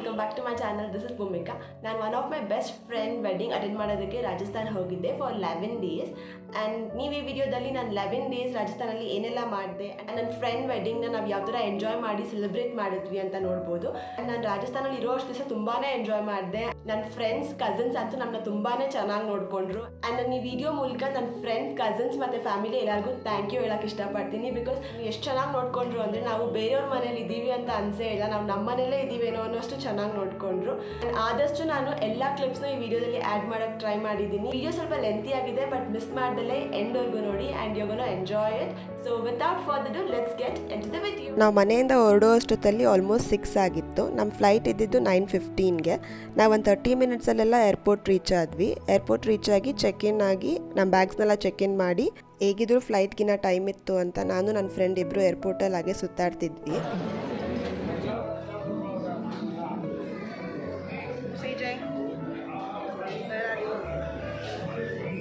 Welcome back to my channel. This is Bhumika. ನಾನು one of my best friend wedding attend ಮಾಡೋದಕ್ಕೆ ರಾಜಸ್ಥಾನ್ ಹೋಗಿದ್ದೆ for 11 days. And ನೀವು ಈ ವಿಡಿಯೋದಲ್ಲಿ ನಾನು 11 days ರಾಜಸ್ಥಾನಲ್ಲಿ ಏನೆಲ್ಲ ಮಾಡಿದೆ ಆ್ಯಂಡ್ ನನ್ನ ಫ್ರೆಂಡ್ ವೆಡ್ಡಿಂಗ್ನ ನಾವು ಯಾವ ಥರ ಎಂಜಾಯ್ ಮಾಡಿ ಸೆಲೆಬ್ರೇಟ್ ಮಾಡಿದ್ವಿ ಅಂತ ನೋಡ್ಬೋದು. ಆ್ಯಂಡ್ ನಾನು ರಾಜಸ್ಥಾನಲ್ಲಿ ಇರೋ ಅಷ್ಟು ದಿವಸ ತುಂಬಾ ಎಂಜಾಯ್ ಮಾಡಿದೆ. ನನ್ನ ಫ್ರೆಂಡ್ಸ್ ಕಸಿನ್ಸ್ ಅಂತೂ ನಮ್ಮನ್ನ ತುಂಬಾ ಚೆನ್ನಾಗಿ ನೋಡಿಕೊಂಡ್ರು. ಆ್ಯಂಡ್ ನಾನು ಈ ವಿಡಿಯೋ ಮೂಲಕ ನನ್ನ ಫ್ರೆಂಡ್ ಕಸಿನ್ಸ್ ಮತ್ತು ಫ್ಯಾಮಿಲಿ ಎಲ್ಲರಿಗೂ ಥ್ಯಾಂಕ್ ಯು ಹೇಳೋಕ್ಕೆ ಇಷ್ಟಪಡ್ತೀನಿ. ಬಿಕಾಸ್ ಎಷ್ಟು ಚೆನ್ನಾಗಿ ನೋಡಿಕೊಂಡ್ರು ಅಂದರೆ ನಾವು ಬೇರೆಯವ್ರ ಮನೇಲಿ ಇದ್ದೀವಿ ಅಂತ ಅನಿಸೇ ಇಲ್ಲ, ನಾವು ನಮ್ಮ ಮನೇಲೇ ಇದ್ದೀವೇನೋ ಅನ್ನೋಷ್ಟು ಚೆನ್ನಾಗಿ ನೋಡಿಕೊಂಡ್ರು. ಆದಷ್ಟು ನಾನು ಎಲ್ಲ ಕ್ಲಿಪ್ಸ್ನ ಈ ವಿಡಿಯೋದಲ್ಲಿ ಆ್ಯಡ್ ಮಾಡೋಕ್ಕೆ ಟ್ರೈ ಮಾಡಿದ್ದೀನಿ. ವಿಡಿಯೋ ಸ್ವಲ್ಪ ಲೆಂತಿ ಆಗಿದೆ, ಬಟ್ ಮಿಸ್ ಮಾಡ್ದಲೇ ಎಂಡ್ವರೆಗೂ ನೋಡಿ and you gonna enjoy it. So without further ado let's get into the video. ನಾವು ಮನೆಯಿಂದ ಹೊರಡೋ ಅಷ್ಟೊತ್ತಲ್ಲಿ ಆಲ್ಮೋಸ್ಟ್ 6 ಆಗಿತ್ತು. ನಮ್ಮ ಫ್ಲೈಟ್ ಇದ್ದಿದ್ದು 9:15ಗೆ. ನಾವು ಒಂದು 30 ಮಿನಿಟ್ಸಲ್ಲೆಲ್ಲ ಏರ್ಪೋರ್ಟ್ ರೀಚ್ ಆದ್ವಿ. ಏರ್ಪೋರ್ಟ್ ರೀಚ್ ಆಗಿ ಚೆಕ್ ಇನ್ ಆಗಿ ನಮ್ಮ ಬ್ಯಾಗ್ಸ್ನೆಲ್ಲ ಚೆಕ್ ಇನ್ ಮಾಡಿ ಹೇಗಿದ್ರು ಫ್ಲೈಟ್ಗಿನ ಟೈಮ್ ಇತ್ತು ಅಂತ ನಾನು ನನ್ನ ಫ್ರೆಂಡ್ ಇಬ್ಬರು ಏರ್ಪೋರ್ಟಲ್ಲಿ ಹಾಗೆ ಸುತ್ತಾಡ್ತಿದ್ವಿ.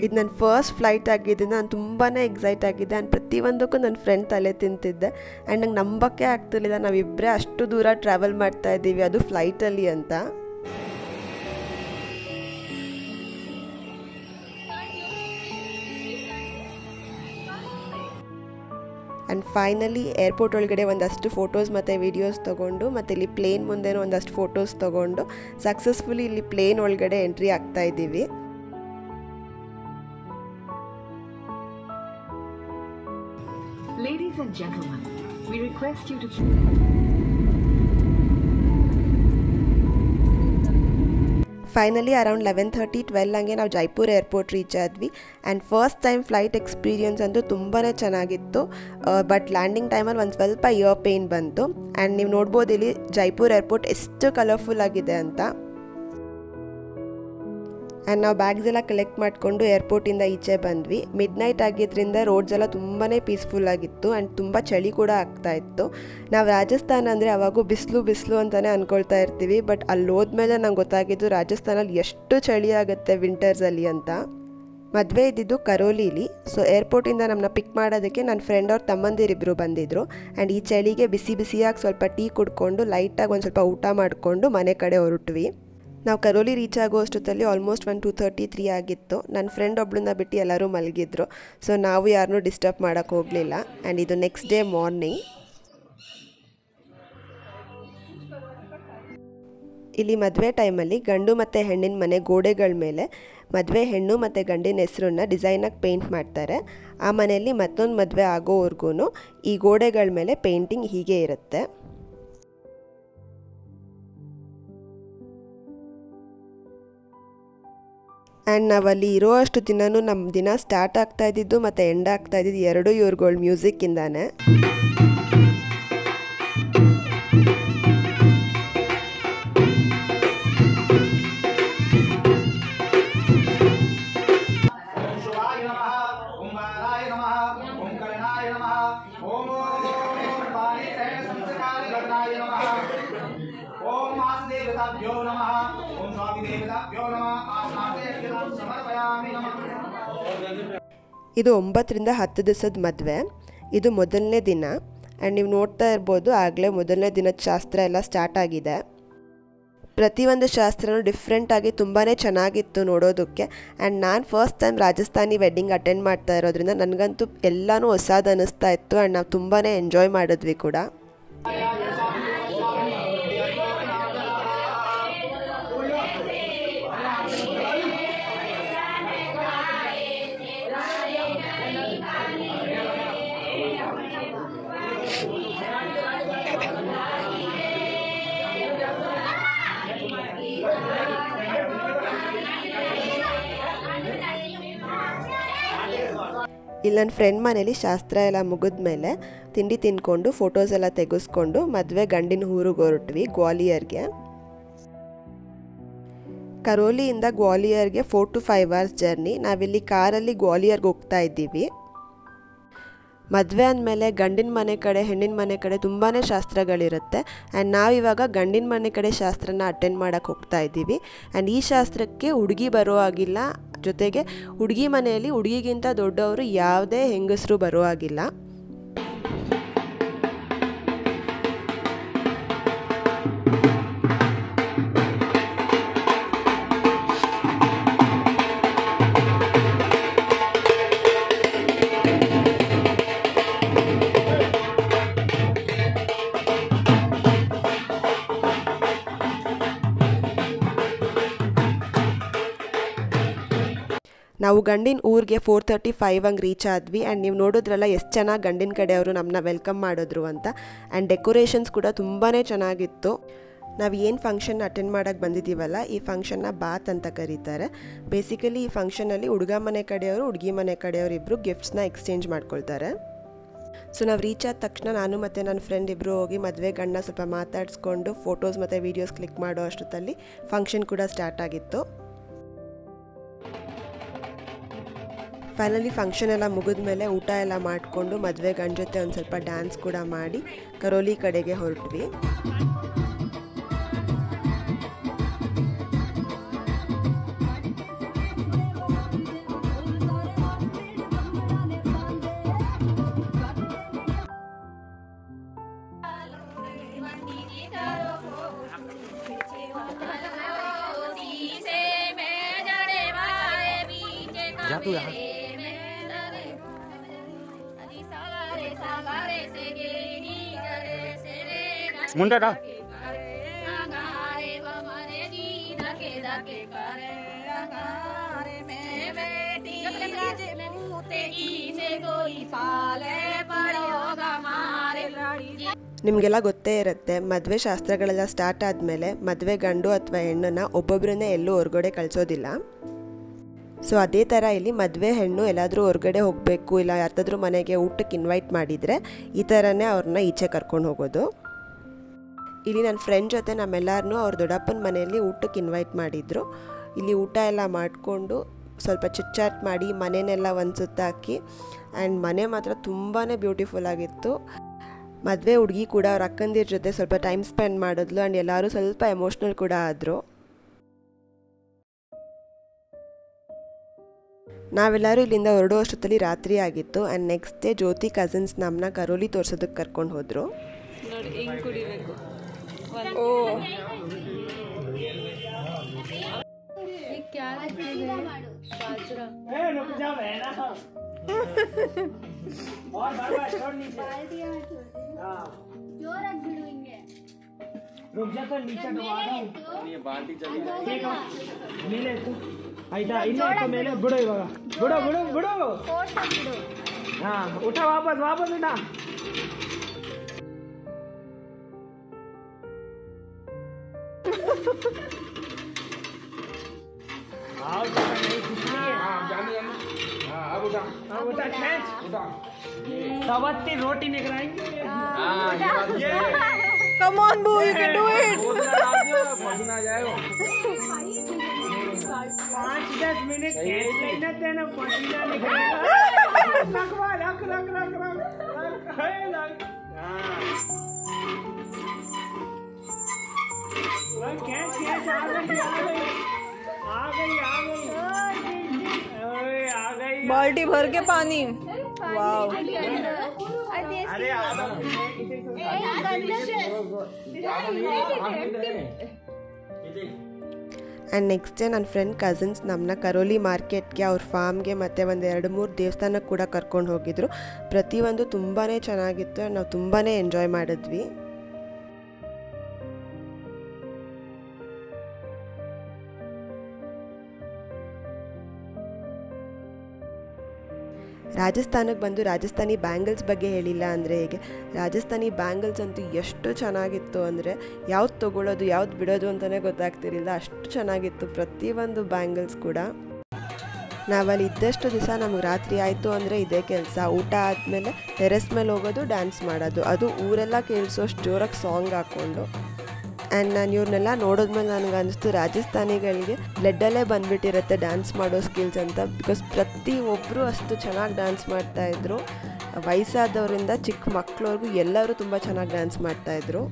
ಇದು ನನ್ನ ಫಸ್ಟ್ ಫ್ಲೈಟ್ ಆಗಿದ್ದು. ನಾನು ತುಂಬಾ ಎಕ್ಸೈಟ್ ಆಗಿದ್ದೆ ಆ್ಯಂಡ್ ಪ್ರತಿಯೊಂದಕ್ಕೂ ನನ್ನ ಫ್ರೆಂಡ್ ತಲೆ ತಿಂತಿದ್ದೆ. ಆ್ಯಂಡ್ ನಂಗೆ ನಂಬಕ್ಕೆ ಆಗ್ತಿರ್ಲಿಲ್ಲ ನಾವಿಬ್ಬರೇ ಅಷ್ಟು ದೂರ ಟ್ರಾವೆಲ್ ಮಾಡ್ತಾ ಇದ್ದೀವಿ, ಅದು ಫ್ಲೈಟಲ್ಲಿ ಅಂತ. ಆ್ಯಂಡ್ ಫೈನಲಿ ಏರ್ಪೋರ್ಟ್ ಒಳಗಡೆ ಒಂದಷ್ಟು ಫೋಟೋಸ್ ಮತ್ತು ವೀಡಿಯೋಸ್ ತೊಗೊಂಡು ಮತ್ತು ಇಲ್ಲಿ ಪ್ಲೇನ್ ಮುಂದೆನೂ ಒಂದಷ್ಟು ಫೋಟೋಸ್ ತೊಗೊಂಡು ಸಕ್ಸಸ್ಫುಲಿ ಇಲ್ಲಿ ಪ್ಲೇನ್ ಒಳಗಡೆ ಎಂಟ್ರಿ ಆಗ್ತಾ ಇದ್ದೀವಿ. Ladies and gentlemen, we request you to finally around 11:30-12 ಹಂಗೆ ನಾವು ಜೈಪುರ್ ಏರ್ಪೋರ್ಟ್ ರೀಚ್ ಆದ್ವಿ. And first time flight experience ಅಂತೂ ತುಂಬಾ ಚೆನ್ನಾಗಿತ್ತು. ಬಟ್ ಲ್ಯಾಂಡಿಂಗ್ ಟೈಮಲ್ಲಿ ಒಂದು ಸ್ವಲ್ಪ ಇಯರ್ ಪೇಯ್ನ್ ಬಂತು. ಆ್ಯಂಡ್ ನೀವು ನೋಡ್ಬೋದು ಇಲ್ಲಿ ಜೈಪುರ್ ಏರ್ಪೋರ್ಟ್ ಎಷ್ಟು ಕಲರ್ಫುಲ್ ಆಗಿದೆ ಅಂತ. ಆ್ಯಂಡ್ ನಾವು ಬ್ಯಾಗ್ಸ್ ಎಲ್ಲ ಕಲೆಕ್ಟ್ ಮಾಡಿಕೊಂಡು ಏರ್ಪೋರ್ಟಿಂದ ಈಚೆ ಬಂದ್ವಿ. ಮಿಡ್ ನೈಟ್ ಆಗಿದ್ದರಿಂದ ರೋಡ್ಸ್ ಎಲ್ಲ ತುಂಬಾ ಪೀಸ್ಫುಲ್ ಆಗಿತ್ತು ಆ್ಯಂಡ್ ತುಂಬ ಚಳಿ ಕೂಡ ಆಗ್ತಾ ಇತ್ತು. ನಾವು ರಾಜಸ್ಥಾನ ಅಂದರೆ ಅವಾಗೂ ಬಿಸಿಲು ಅಂತಲೇ ಅಂದ್ಕೊಳ್ತಾ ಇರ್ತೀವಿ, ಬಟ್ ಅಲ್ಲಿ ಹೋದ್ಮೇಲೆ ನಂಗೆ ಗೊತ್ತಾಗಿದ್ದು ರಾಜಸ್ಥಾನಲ್ಲಿ ಎಷ್ಟು ಚಳಿ ಆಗುತ್ತೆ ವಿಂಟರ್ಸಲ್ಲಿ ಅಂತ. ಮದುವೆ ಇದ್ದಿದ್ದು ಕರೋಲಿಲಿ. ಸೊ ಏರ್ಪೋರ್ಟಿಂದ ನಮ್ಮನ್ನ ಪಿಕ್ ಮಾಡೋದಕ್ಕೆ ನನ್ನ ಫ್ರೆಂಡ್ ಅವ್ರ ತಮ್ಮಂದಿರಿಬ್ಬರು ಬಂದಿದ್ದರು. ಆ್ಯಂಡ್ ಈ ಚಳಿಗೆ ಬಿಸಿಯಾಗಿ ಸ್ವಲ್ಪ ಟೀ ಕುಡ್ಕೊಂಡು ಲೈಟಾಗಿ ಒಂದು ಸ್ವಲ್ಪ ಊಟ ಮಾಡಿಕೊಂಡು ಮನೆ ಕಡೆ ಹೊರಟ್ವಿ. ನಾವು ಕರೋಲಿ ರೀಚ್ ಆಗೋ ಅಷ್ಟೊತ್ತಲ್ಲಿ ಆಲ್ಮೋಸ್ಟ್ 2:33 ಆಗಿತ್ತು. ನನ್ನ ಫ್ರೆಂಡ್ ಒಬ್ಬಳನ್ನ ಬಿಟ್ಟು ಎಲ್ಲರೂ ಮಲಗಿದ್ರು. ಸೊ ನಾವು ಯಾರನ್ನೂ ಡಿಸ್ಟರ್ಬ್ ಮಾಡೋಕ್ಕೆ ಹೋಗಲಿಲ್ಲ. ಆ್ಯಂಡ್ ಇದು ನೆಕ್ಸ್ಟ್ ಡೇ ಮಾರ್ನಿಂಗ್. ಇಲ್ಲಿ ಮದುವೆ ಟೈಮಲ್ಲಿ ಗಂಡು ಮತ್ತು ಹೆಣ್ಣಿನ ಮನೆ ಗೋಡೆಗಳ ಮೇಲೆ ಮದುವೆ ಹೆಣ್ಣು ಮತ್ತು ಗಂಡಿನ ಹೆಸರನ್ನ ಡಿಸೈನಾಗಿ ಪೇಂಟ್ ಮಾಡ್ತಾರೆ. ಆ ಮನೆಯಲ್ಲಿ ಮತ್ತೊಂದು ಮದುವೆ ಆಗೋವರೆಗೂ ಈ ಗೋಡೆಗಳ ಮೇಲೆ ಪೇಂಟಿಂಗ್ ಹೀಗೆ ಇರುತ್ತೆ. ಆ್ಯಂಡ್ ನಾವಲ್ಲಿ ಇರೋ ಅಷ್ಟು ದಿನವೂ ನಮ್ಮ ದಿನ ಸ್ಟಾರ್ಟ್ ಆಗ್ತಾ ಇದ್ದಿದ್ದು ಮತ್ತು ಎಂಡ್ ಆಗ್ತಾ ಇದ್ದಿದ್ದು ಎರಡೂ ಇವ್ರುಗಳ ಮ್ಯೂಸಿಕ್ಕಿಂದಾನೆ. ಇದು 9ರಿಂದ 10 ದಿವಸದ ಮದುವೆ. ಇದು ಮೊದಲನೇ ದಿನ. ಆ್ಯಂಡ್ ನೀವು ನೋಡ್ತಾ ಇರ್ಬೋದು ಆಗಲೇ ಮೊದಲನೇ ದಿನದ ಶಾಸ್ತ್ರ ಎಲ್ಲ ಸ್ಟಾರ್ಟ್ ಆಗಿದೆ. ಪ್ರತಿಯೊಂದು ಶಾಸ್ತ್ರನೂ ಡಿಫ್ರೆಂಟಾಗಿ ತುಂಬಾ ಚೆನ್ನಾಗಿತ್ತು ನೋಡೋದಕ್ಕೆ. ಆ್ಯಂಡ್ ನಾನು first time Rajasthani wedding attend ಮಾಡ್ತಾ ಇರೋದ್ರಿಂದ ನನಗಂತೂ ಎಲ್ಲನೂ ಹೊಸದು ಅನ್ನಿಸ್ತಾ ಇತ್ತು. ಆ್ಯಂಡ್ ನಾವು ತುಂಬಾ ಎಂಜಾಯ್ ಮಾಡಿದ್ವಿ ಕೂಡ. ಇಲ್ಲಿ ನನ್ನ ಫ್ರೆಂಡ್ ಮನೇಲಿ ಶಾಸ್ತ್ರ ಎಲ್ಲ ಮುಗಿದ್ಮೇಲೆ ತಿಂಡಿ ತಿನ್ಕೊಂಡು ಫೋಟೋಸ್ ಎಲ್ಲ ತೆಗೆಸ್ಕೊಂಡು ಮದುವೆ ಗಂಡಿನ ಊರಿಗೆ ಹೊರಟ್ವಿ ಗ್ವಾಲಿಯರ್ಗೆ. ಕರೋಲಿಯಿಂದ ಗ್ವಾಲಿಯರ್ಗೆ 4 to 5 hours ಜರ್ನಿ. ನಾವಿಲ್ಲಿ ಕಾರಲ್ಲಿ ಗ್ವಾಲಿಯರ್ಗೆ ಹೋಗ್ತಾ ಇದ್ದೀವಿ. ಮದುವೆ ಅಂದಮೇಲೆ ಗಂಡಿನ ಮನೆ ಕಡೆ ಹೆಣ್ಣಿನ ಮನೆ ಕಡೆ ತುಂಬಾ ಶಾಸ್ತ್ರಗಳಿರುತ್ತೆ. ಆ್ಯಂಡ್ ನಾವಿವಾಗ ಗಂಡಿನ ಮನೆ ಕಡೆ ಶಾಸ್ತ್ರನ ಅಟೆಂಡ್ ಮಾಡೋಕ್ಕೆ ಹೋಗ್ತಾ ಇದ್ದೀವಿ. ಆ್ಯಂಡ್ ಈ ಶಾಸ್ತ್ರಕ್ಕೆ ಹುಡುಗಿ ಬರೋ ಆಗಿಲ್ಲ, ಜೊತೆಗೆ ಹುಡುಗಿ ಮನೆಯಲ್ಲಿ ಹುಡುಗಿಗಿಂತ ದೊಡ್ಡವರು ಯಾವುದೇ ಹೆಂಗಸರು ಬರೋ ಆಗಿಲ್ಲ. ನಾವು ಗಂಡಿನ ಊರಿಗೆ 4:35 ಹಂಗೆ ರೀಚ್ ಆದ್ವಿ. ಆ್ಯಂಡ್ ನೀವು ನೋಡಿದ್ರಲ್ಲ ಎಷ್ಟು ಚೆನ್ನಾಗಿ ಗಂಡಿನ ಕಡೆಯವರು ನಮ್ಮನ್ನ ವೆಲ್ಕಮ್ ಮಾಡಿದ್ರು ಅಂತ. ಆ್ಯಂಡ್ ಡೆಕೋರೇಷನ್ಸ್ ಕೂಡ ತುಂಬಾ ಚೆನ್ನಾಗಿತ್ತು. ನಾವು ಏನು ಫಂಕ್ಷನ್ ಅಟೆಂಡ್ ಮಾಡೋಕ್ಕೆ ಬಂದಿದ್ದೀವಲ್ಲ, ಈ ಫಂಕ್ಷನ್ನ ಬಾತ್ ಅಂತ ಕರೀತಾರೆ. ಬೇಸಿಕಲಿ ಈ ಫಂಕ್ಷನಲ್ಲಿ ಹುಡುಗ ಮನೆ ಕಡೆಯವರು ಹುಡುಗಿ ಮನೆ ಕಡೆಯವರು ಇಬ್ಬರು ಗಿಫ್ಟ್ಸ್ನ ಎಕ್ಸ್ಚೇಂಜ್ ಮಾಡ್ಕೊಳ್ತಾರೆ. ಸೊ ನಾವು ರೀಚ್ ಆದ ತಕ್ಷಣ ನಾನು ಮತ್ತು ನನ್ನ ಫ್ರೆಂಡ್ ಇಬ್ಬರು ಹೋಗಿ ಮದುವೆ ಗಂಡನ್ನ ಸ್ವಲ್ಪ ಮಾತಾಡಿಸ್ಕೊಂಡು ಫೋಟೋಸ್ ಮತ್ತು ವೀಡಿಯೋಸ್ ಕ್ಲಿಕ್ ಮಾಡೋ ಅಷ್ಟೊತ್ತಲ್ಲಿ ಫಂಕ್ಷನ್ ಕೂಡ ಸ್ಟಾರ್ಟ್ ಆಗಿತ್ತು. ಫೈನಲಿ ಫಂಕ್ಷನ್ ಎಲ್ಲ ಮುಗಿದ ಮೇಲೆ ಊಟ ಎಲ್ಲ ಮಾಡಿಕೊಂಡು ಮದುವೆ ಗಂಡ ಜೊತೆ ಒಂದು ಸ್ವಲ್ಪ ಡ್ಯಾನ್ಸ್ ಕೂಡ ಮಾಡಿ ಕರೋಲಿ ಕಡೆಗೆ ಹೊರಟ್ವಿ. ಮುಂದಾ ನಿಮಗೆಲ್ಲ ಗೊತ್ತೇ ಇರುತ್ತೆ, ಮದುವೆ ಶಾಸ್ತ್ರಗಳೆಲ್ಲ ಸ್ಟಾರ್ಟ್ ಆದಮೇಲೆ ಮದುವೆ ಗಂಡು ಅಥವಾ ಹೆಣ್ಣನ್ನು ಒಬ್ಬೊಬ್ಬರನ್ನೇ ಎಲ್ಲೂ ಹೊರಗಡೆ ಕಳಿಸೋದಿಲ್ಲ. ಸೊ ಅದೇ ಥರ ಇಲ್ಲಿ ಮದುವೆ ಹೆಣ್ಣು ಎಲ್ಲಾದರೂ ಹೊರಗಡೆ ಹೋಗಬೇಕು ಇಲ್ಲ ಯಾರ್ದಾದ್ರೂ ಮನೆಗೆ ಊಟಕ್ಕೆ ಇನ್ವೈಟ್ ಮಾಡಿದರೆ ಈ ಥರನೇ ಅವ್ರನ್ನ ಈಚೆ ಕರ್ಕೊಂಡು ಹೋಗೋದು. ಇಲ್ಲಿ ನನ್ನ ಫ್ರೆಂಡ್ ಜೊತೆ ನಮ್ಮೆಲ್ಲರನ್ನೂ ಅವ್ರ ದೊಡ್ಡಪ್ಪನ ಮನೆಯಲ್ಲಿ ಊಟಕ್ಕೆ ಇನ್ವೈಟ್ ಮಾಡಿದರು. ಇಲ್ಲಿ ಊಟ ಎಲ್ಲ ಮಾಡಿಕೊಂಡು ಸ್ವಲ್ಪ ಚಿಟ್ಚಾಟ್ ಮಾಡಿ ಮನೆಯನ್ನೆಲ್ಲ ಒಂದು ಸುತ್ತ ಹಾಕಿ. ಆ್ಯಂಡ್ ಮನೆ ಮಾತ್ರ ತುಂಬಾ ಬ್ಯೂಟಿಫುಲ್ ಆಗಿತ್ತು. ಮದುವೆ ಹುಡುಗಿ ಕೂಡ ಅವ್ರ ಅಕ್ಕಂದಿರ ಜೊತೆ ಸ್ವಲ್ಪ ಟೈಮ್ ಸ್ಪೆಂಡ್ ಮಾಡಿದ್ಲು. ಆ್ಯಂಡ್ ಎಲ್ಲರೂ ಸ್ವಲ್ಪ ಎಮೋಷ್ನಲ್ ಕೂಡ ಆದರು. ನಾವೆಲ್ಲರೂ ಇಲ್ಲಿಂದ ಹೊರಡೋ ಅಷ್ಟೊತ್ತಲ್ಲಿ ರಾತ್ರಿ ಆಗಿತ್ತು. And next day Jyothi cousins ನಮ್ಮನ್ನ ಕರೋಲಿ ತೋರ್ಸೋದಕ್ಕೆ ಕರ್ಕೊಂಡು ಹೋದರು. ಆಯ್ತಾ, ಇನ್ನೊಂದು ಮೇಲೆ ಬಿಡು, ಇವಾಗ ಬಿಡು ಬಿಡು ಬಿಡು. ಹಾ, ಊಟ ವಾಪಸ್ ವಾಪಸ್ ಊಟ. सवत्ती रोटी निकल आएंगे. Come on, boo, you can do it. 5-10 minute लेना देना पसीना निकलेगा. रखवा रख रख रख रख कैच कैच आ गई आ गई आ गई आ गई. बाल्टी भर के पानी. वाओ. अरे ಆ್ಯಂಡ್ ನೆಕ್ಸ್ಟ್ ಡೇ ನನ್ನ ಫ್ರೆಂಡ್ ಕಸಿನ್ಸ್ ನಮ್ಮನ್ನ ಕರೋಲಿ ಮಾರ್ಕೆಟ್ಗೆ ಅವ್ರ ಫಾರ್ಮ್ಗೆ ಮತ್ತು ಒಂದು 2-3 ದೇವಸ್ಥಾನಕ್ಕೆ ಕೂಡ ಕರ್ಕೊಂಡು ಹೋಗಿದ್ರು. ಪ್ರತಿಯೊಂದು ತುಂಬಾ ಚೆನ್ನಾಗಿತ್ತು. ನಾವು ತುಂಬಾ ಎಂಜಾಯ್ ಮಾಡಿದ್ವಿ. ರಾಜಸ್ಥಾನಕ್ಕೆ ಬಂದು ರಾಜಸ್ಥಾನಿ ಬ್ಯಾಂಗಲ್ಸ್ ಬಗ್ಗೆ ಹೇಳಿಲ್ಲ ಅಂದರೆ ಹೇಗೆ. ರಾಜಸ್ಥಾನಿ ಬ್ಯಾಂಗಲ್ಸ್ ಅಂತೂ ಎಷ್ಟು ಚೆನ್ನಾಗಿತ್ತು ಅಂದರೆ ಯಾವ್ದು ತೊಗೊಳ್ಳೋದು ಯಾವ್ದು ಬಿಡೋದು ಅಂತಲೇ ಗೊತ್ತಾಗ್ತಿರಲಿಲ್ಲ, ಅಷ್ಟು ಚೆನ್ನಾಗಿತ್ತು ಪ್ರತಿಯೊಂದು ಬ್ಯಾಂಗಲ್ಸ್ ಕೂಡ. ನಾವಲ್ಲಿ ಇದ್ದಷ್ಟು ದಿವಸ ನಮಗೆ ರಾತ್ರಿ ಆಯಿತು ಅಂದರೆ ಇದೇ ಕೆಲಸ. ಊಟ ಆದಮೇಲೆ ಟೆರೆಸ್ ಮೇಲೆ ಹೋಗೋದು, ಡ್ಯಾನ್ಸ್ ಮಾಡೋದು, ಅದು ಊರೆಲ್ಲ ಕೇಳಿಸೋಷ್ಟು ಜೋರಾಗಿ ಸಾಂಗ್ ಹಾಕ್ಕೊಂಡು. ಆ್ಯಂಡ್ ನಾನು ಇವ್ರನ್ನೆಲ್ಲ ನೋಡಿದ್ಮೇಲೆ ನನಗೆ ಅನಿಸ್ತು ರಾಜಸ್ಥಾನಿಗಳಿಗೆ ಬ್ಲಡ್ಡಲ್ಲೇ ಬಂದುಬಿಟ್ಟಿರುತ್ತೆ ಡ್ಯಾನ್ಸ್ ಮಾಡೋ ಸ್ಕಿಲ್ಸ್ ಅಂತ. ಬಿಕಾಸ್ ಪ್ರತಿಯೊಬ್ಬರು ಅಷ್ಟು ಚೆನ್ನಾಗಿ ಡ್ಯಾನ್ಸ್ ಮಾಡ್ತಾಯಿದ್ರು. ವಯಸ್ಸಾದವರಿಂದ ಚಿಕ್ಕ ಮಕ್ಕಳವ್ರಿಗೂ ಎಲ್ಲರೂ ತುಂಬ ಚೆನ್ನಾಗಿ ಡ್ಯಾನ್ಸ್ ಮಾಡ್ತಾಯಿದ್ರು.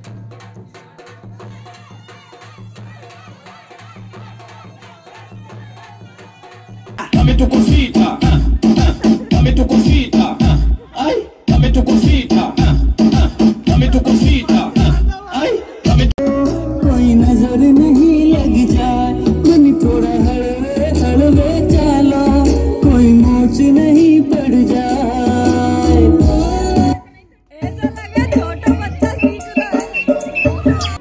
कोई नजर नहीं लग जाए, मन थोड़ा हड़वे हड़वे चलो, कोई मोच नहीं पड़ जाए. ऐसा लगा छोटा बच्चा सीख रहा है.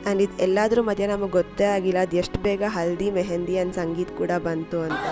ಆ್ಯಂಡ್ ಇದು ಎಲ್ಲಾದರೂ ಮಧ್ಯ ನಮಗೆ ಗೊತ್ತೇ ಆಗಿಲ್ಲ ಅದು ಎಷ್ಟು ಬೇಗ ಹಲ್ದಿ ಮೆಹಂದಿ ಆ್ಯಂಡ್ ಸಂಗೀತ ಕೂಡ ಬಂತು ಅಂತ.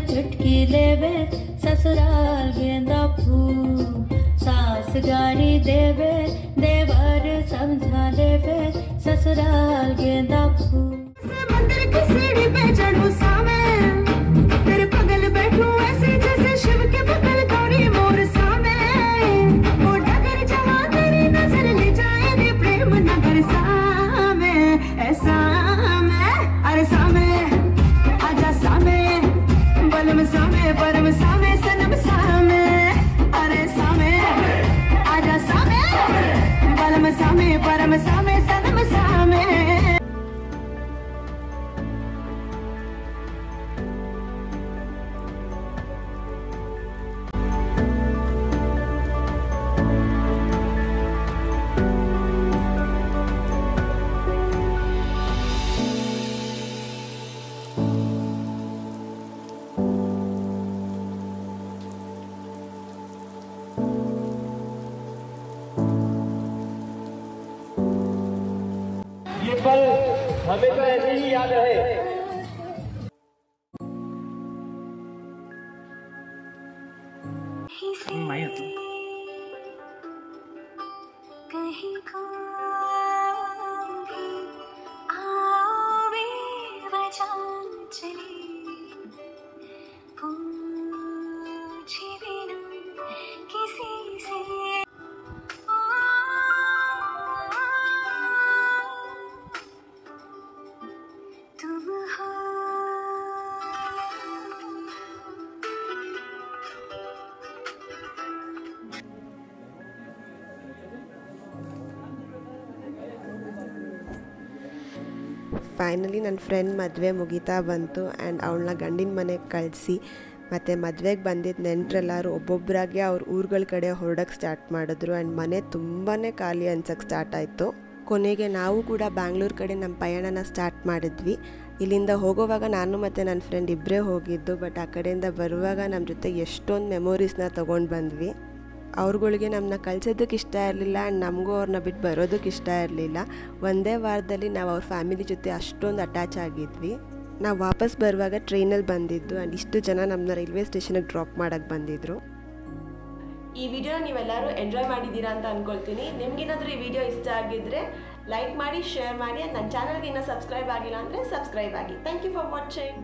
चुटकी लेवे ससुराल गेंदा फूल सास गारी देवे देवर समझा लेवे ससुराल गेंदा फूल मंदिर की सीढ़ी पे चढ़ूं सामे तेरे पगल बैठूं ऐसे जैसे शिव के बगल गौरी मोर सामे वो डगर जहाँ तेरी नजर ले जाए रे प्रेम नगर सामे ऐसा मैं अरे सामे आजा सामे बलम सामे परम सामे सनम सामे अरे सामे आजा सामे बलम सामे परम सामे सनम सामे ये पल हमें तो ऐसे ही याद रहे। कहीं को भी आवे बचा चली पूछे बिना किसी से तुम हो ಫೈನಲಿ ನನ್ನ ಫ್ರೆಂಡ್ ಮದುವೆ ಮುಗಿತಾ ಬಂತು ಆ್ಯಂಡ್ ಅವಳನ್ನ ಗಂಡಿನ ಮನೆಗೆ ಕಳಿಸಿ ಮತ್ತು ಮದುವೆಗೆ ಬಂದಿದ್ದ ನೆಂಟರೆಲ್ಲರೂ ಒಬ್ಬೊಬ್ಬರಾಗೆ ಅವ್ರ ಊರುಗಳ ಕಡೆ ಹೊರಡೋಕ್ಕೆ ಸ್ಟಾರ್ಟ್ ಮಾಡಿದ್ರು ಆ್ಯಂಡ್ ಮನೆ ತುಂಬಾ ಖಾಲಿ ಅನ್ಸೋಕ್ಕೆ ಸ್ಟಾರ್ಟ್ ಆಯಿತು. ಕೊನೆಗೆ ನಾವು ಕೂಡ ಬ್ಯಾಂಗ್ಳೂರು ಕಡೆ ನಮ್ಮ ಪಯಣನ ಸ್ಟಾರ್ಟ್ ಮಾಡಿದ್ವಿ. ಇಲ್ಲಿಂದ ಹೋಗೋವಾಗ ನಾನು ಮತ್ತು ನನ್ನ ಫ್ರೆಂಡ್ ಇಬ್ಬರೇ ಹೋಗಿದ್ದು, ಬಟ್ ಆ ಕಡೆಯಿಂದ ಬರುವಾಗ ನಮ್ಮ ಜೊತೆ ಎಷ್ಟೊಂದು ಮೆಮೊರೀಸ್ನ ತೊಗೊಂಡು ಬಂದ್ವಿ. ಅವ್ರುಗಳಿಗೆ ನಮ್ಮನ್ನ ಕಳ್ಸೋದಕ್ಕೆ ಇಷ್ಟ ಇರಲಿಲ್ಲ ಆ್ಯಂಡ್ ನಮಗೂ ಅವ್ರನ್ನ ಬಿಟ್ಟು ಬರೋದಕ್ಕೆ ಇಷ್ಟ ಇರಲಿಲ್ಲ. ಒಂದೇ ವಾರದಲ್ಲಿ ನಾವು ಅವ್ರ ಫ್ಯಾಮಿಲಿ ಜೊತೆ ಅಷ್ಟೊಂದು ಅಟ್ಯಾಚ್ ಆಗಿದ್ವಿ. ನಾವು ವಾಪಸ್ ಬರುವಾಗ ಟ್ರೈನಲ್ಲಿ ಬಂದಿದ್ದು ಆ್ಯಂಡ್ ಇಷ್ಟು ಜನ ನಮ್ಮನ್ನ ರೈಲ್ವೆ ಸ್ಟೇಷನಿಗೆ ಡ್ರಾಪ್ ಮಾಡೋಕ್ಕೆ ಬಂದಿದ್ದರು. ಈ ವಿಡಿಯೋನ ನೀವೆಲ್ಲರೂ ಎಂಜಾಯ್ ಮಾಡಿದ್ದೀರಾ ಅಂತ ಅಂದ್ಕೊಳ್ತೀನಿ. ನಿಮ್ಗೇನಾದರೂ ಈ ವಿಡಿಯೋ ಇಷ್ಟ ಆಗಿದ್ದರೆ ಲೈಕ್ ಮಾಡಿ, ಶೇರ್ ಮಾಡಿ. ನನ್ನ ಚಾನಲ್ಗೆ ಇನ್ನೂ ಸಬ್ಸ್ಕ್ರೈಬ್ ಆಗಿಲ್ಲ ಅಂದರೆ ಸಬ್ಸ್ಕ್ರೈಬ್ ಆಗಿ. Thank you for watching.